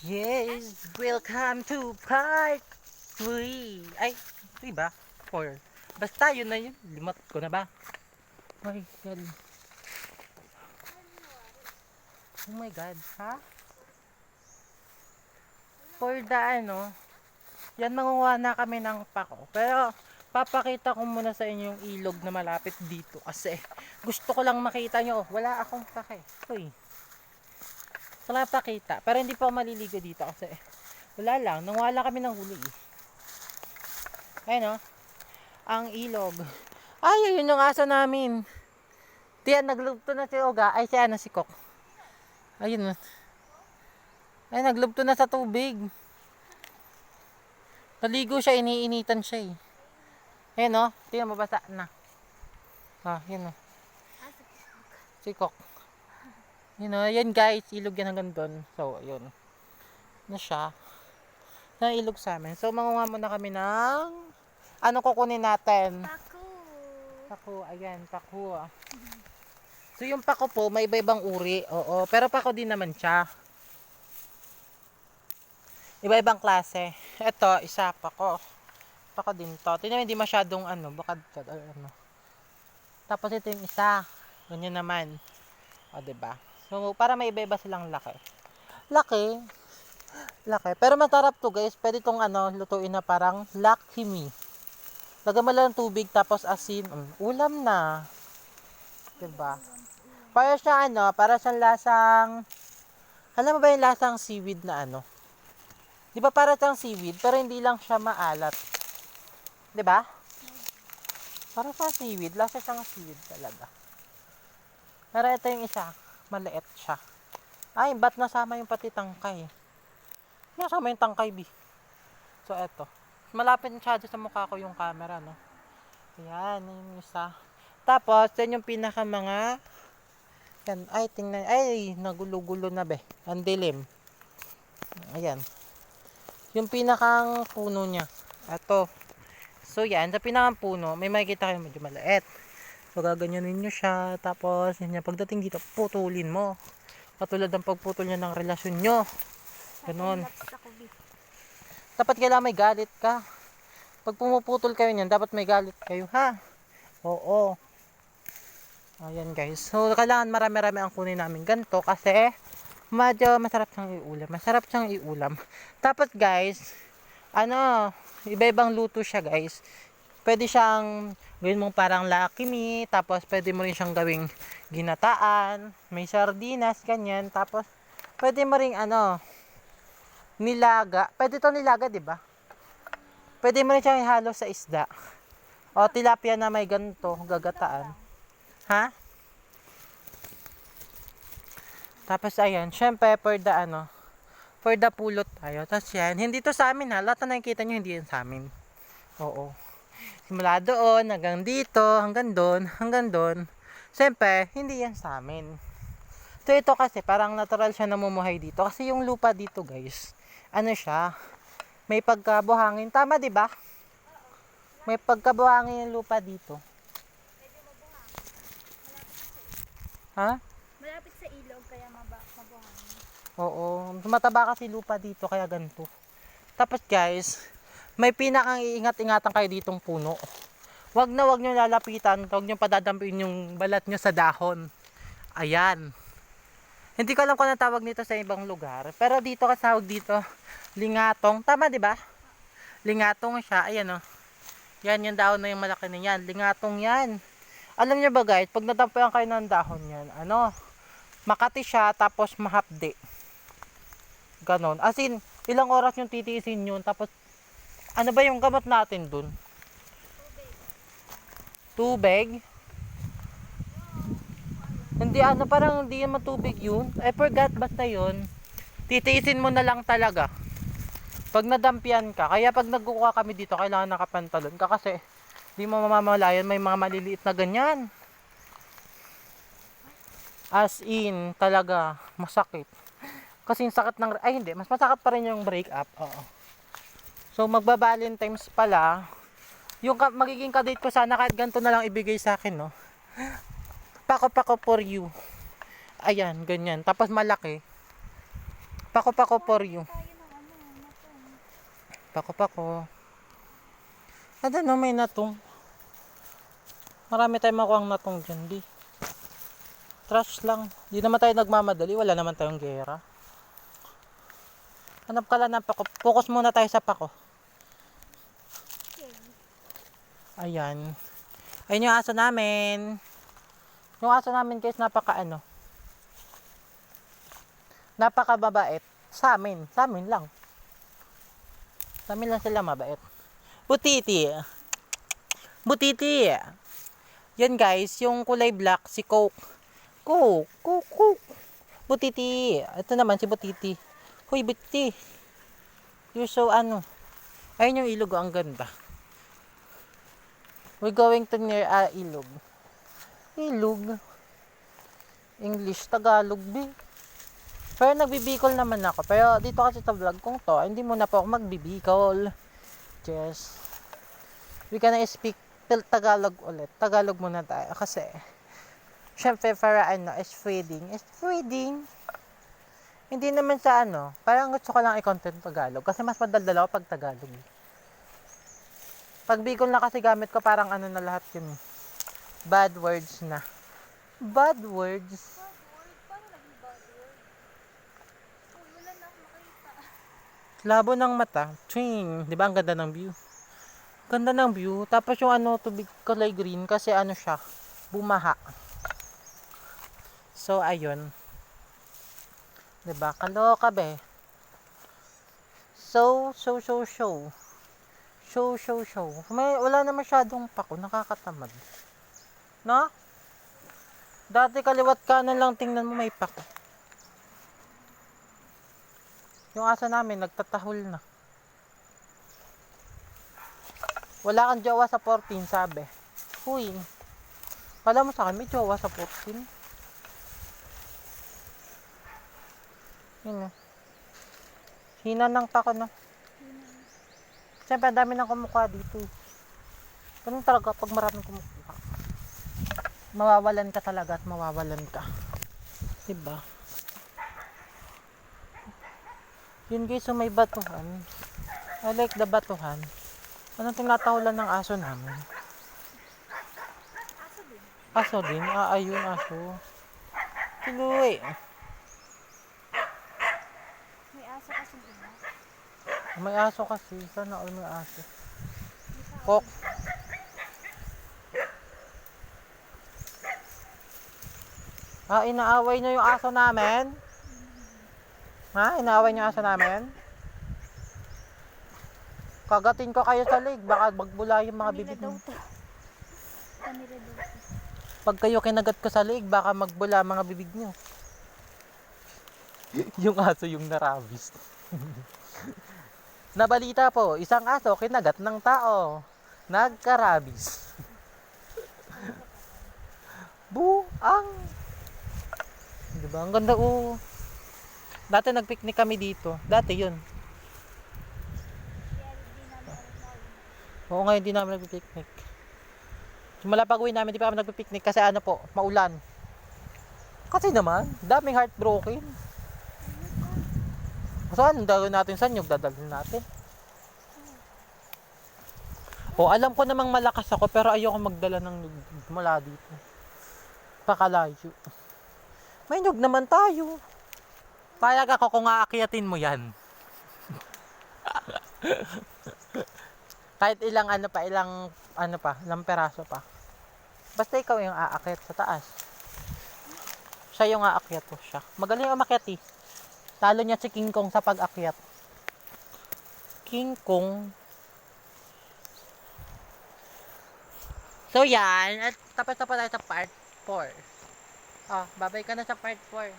Yes, welcome to part 3. Ay, 3 ba? 4. Basta yun na yun. Limot ko na ba? Oh my God. Oh my God, ha? For the yan manguha na kami ng pako. Pero papakita ko muna sa inyo yung ilog na malapit dito kasi gusto ko lang makita nyo. Wala akong pake. Uy. Wala pakita. Pero hindi pa ako maliligo dito kasi wala lang. Nanguha lang kami ng huli. Ayun o. Ang ilog. Ay, yun yung aso namin. Tiyan, naglubto na si Oga. Ay, si Kok. Ayun. Ay, naglubto na sa tubig. Naligo siya, iniinitan siya eh. Ayun o. Tiyan, mabasa na. Yun o. Si Kok. Yun o. Yan guys, ilog yan hanggang doon. So, ayun. Na siya. Na ilog sa amin. So, mangunga muna kami ng ano kukunin natin? Pako, ayan, pako. So yung pako po, may iba-ibang uri. Oo, pero pako din naman siya. Iba-ibang klase. Ito, isa pako. Pako din to. Tingnan mo, hindi masyadong bakad. Tapos ito yung isa. Ganyan naman. O, diba? So, para may iba-iba silang laki. Laki. Pero masarap to guys. Pwede tong lutuin na parang Lucky Me. Lagyan mo lang ng tubig tapos asin. Ulam na. Diba? Para siya para siyang lasang, alam mo ba yung lasang seaweed na Di ba para siyang seaweed pero hindi lang siya maalat. Diba? Para sa seaweed, lasa siyang seaweed talaga. Pero ito yung isa, maliit siya. Ay, ba't nasama yung pati tangkay? Nasama yung tangkay, B. So, eto. Malapit siya sa mukha ko yung camera, no? Ayan, yung isa. Tapos, yan yung pinaka mga yan. Ay, tingnan. Ay, nagulo-gulo na be. Ang dilim. Ayan. Yung pinakang puno niya. Ito. So, yan. Sa pinakang puno, may makikita kayo medyo maliit. So, gaganyanin nyo siya. Tapos, yan, pagdating dito, putulin mo. Katulad ng pagputol niya ng relasyon nyo. Ganon. Dapat kailangan may galit ka. Pag pumuputol kayo niyan, dapat may galit kayo, ha? Oo. Ayan guys. So, kailangan marami-rami ang kunin namin ganito kasi medyo masarap siyang iulam. Tapos guys, iba-ibang luto siya guys. Pwede siyang gawin mong parang Lucky Me, tapos pwede mo rin siyang gawing ginataan, may sardinas, ganyan. Tapos, pwede mo rin nilaga. Pwede to nilaga, di ba? Pwede mo rin siyang ihalo sa isda. O tilapia na may ganito, gagataan. Ha? Tapos ayan, syempre for the pulot tayo. Tapos yan, hindi to sa amin ha. Lahat na nakikita nyo, hindi yan sa amin. Oo. Simula doon, hanggang dito, hanggang doon. Syempre, hindi yan sa amin. So ito kasi, parang natural siya namumuhay dito. Kasi yung lupa dito guys, siya, may pagkabuhangin. Tama, di ba? May pagkabuhangin yung lupa dito. Ha? Malapit sa ilog, kaya mabuhangin. Oo. Mataba kasi lupa dito, kaya ganito. Tapos guys, may pinakang iingat-ingatan kayo ditong puno. Wag nyo lalapitan. Wag nyo padadampin yung balat nyo sa dahon. Ayan. Hindi ko alam kung anong tawag nito sa ibang lugar. Pero dito kasawag dito, lingatong. Tama, di ba? Lingatong siya. Ayan o. Yan yung dahon na yung malaki na yan. Lingatong yan. Alam nyo ba guys, pag natampuyan kayo ng dahon yan, makati siya tapos mahapde. Ganon. As in, ilang oras yung titiisin yun. Tapos, ano ba yung gamot natin dun? Tubig? Hindi parang hindi yan matubig yun. I forgot, basta yun. Titiisin mo na lang talaga. Pag nadampian ka, kaya pag nagkukuha kami dito, kailangan nakapantalon ka kasi di mo mamamalayan, may mga maliliit na ganyan. As in, talaga, masakit. Kasi yung sakit ng, ay hindi, mas masakit pa rin yung break up. Oo. So, magba-Valentine's pala, yung magiging kadate ko sana kahit ganito na lang ibigay sa akin, no? Pako-pako for you. Ayan, ganyan. Tapos malaki. Pako-pako for you. pako-pako. Ano no, may natong. Marami tayong makuha ang natong dyan, di. Trash lang. Di naman tayo nagmamadali. Wala naman tayong gera. Hanap ka lang ng pako. Focus muna tayo sa pako. Okay. Ayan. Ayun yung aso namin. Yung aso namin guys, napakababait. Sa amin lang. Sa amin lang sila mabait. Butiti. Butiti. Yan guys, yung kulay black, si Coke. Coke. Butiti. Ito naman si Butiti. Hoy, Butiti. You're so Ayun yung ilog, ang ganda. We're going to near ilog. Ilog. English, Tagalog, Pero nagbibicol naman ako. Pero dito kasi sa vlog kong to, hindi muna po ako magbibicol. Just, we can speak Tagalog ulit. Tagalog muna tayo. Kasi, syempre para is feeding. Hindi naman sa parang gusto ko lang i-content Tagalog. Kasi mas madaldal ako pag Tagalog. Pag Bicol na kasi gamit ko, parang na lahat yun. Bad words na. Bad words. Bad word? Paano naging bad word? Uy, wala na akong makita. Labo ng mata. Ching. Di ba ang ganda ng view? Ganda ng view. Tapos yung tubig kulay green kasi siya. Bumaha. So, ayun. Di ba? Kaloka, be. Show. Wala na masyadong pako. Nakakatamad. No? Dati kaliwat kanan lang tingnan mo may pako. Yung aso namin nagtatahol na. Wala kang jowa sa 14, sabi. Huy. Kala mo sa akin may jowa sa 14. Yun. Hina ng pako, no? Siyempre, ang dami ng kumukha dito. Ganun talaga pag maraming kumukha. Mawawalan ka talaga at mawawalan ka. Diba? Yun guys, so may batuhan. I like the batuhan. Anong tinatahulan ng aso namin? Aso din. Aso din? Ayun, aso. Tuloy. May aso kasi ina. May aso kasi. Sana all may aso. Kok. Inaaway nyo yung aso namin? Ha? Inaaway nyo yung aso namin? Kagatin ko kayo sa leg. Baka magbula yung mga bibig nyo. Kanila daw to. Pag kayo kinagat ko sa leg, baka magbula mga bibig nyo. Yung aso yung narabis. Nabalita po, isang aso kinagat ng tao. Nagkarabis. Buang. Diba? Ang ganda Dati nagpiknik kami dito. Dati yun. Kaya di namin alam. Oo nga, hindi namin nagpipiknik. Simula pag uwi namin, di pa kami nagpipiknik kasi maulan. Kasi naman, daming heartbroken. Saan? Dalhin natin saan yung dadalhin natin? Alam ko namang malakas ako pero ayoko magdala ng nyug mula dito. Pakalayo. May nyug naman tayo. Payag ako kung aakyatin mo yan. Kahit ilang ilang peraso pa. Basta ikaw yung aakyat sa taas. Siya yung aakyat ko siya. Magaling umakyat eh. Talo niya si King Kong sa pag-akyat. King Kong. So yan, at tapos na pa tayo sa part 4. Babay ka na sa part 4.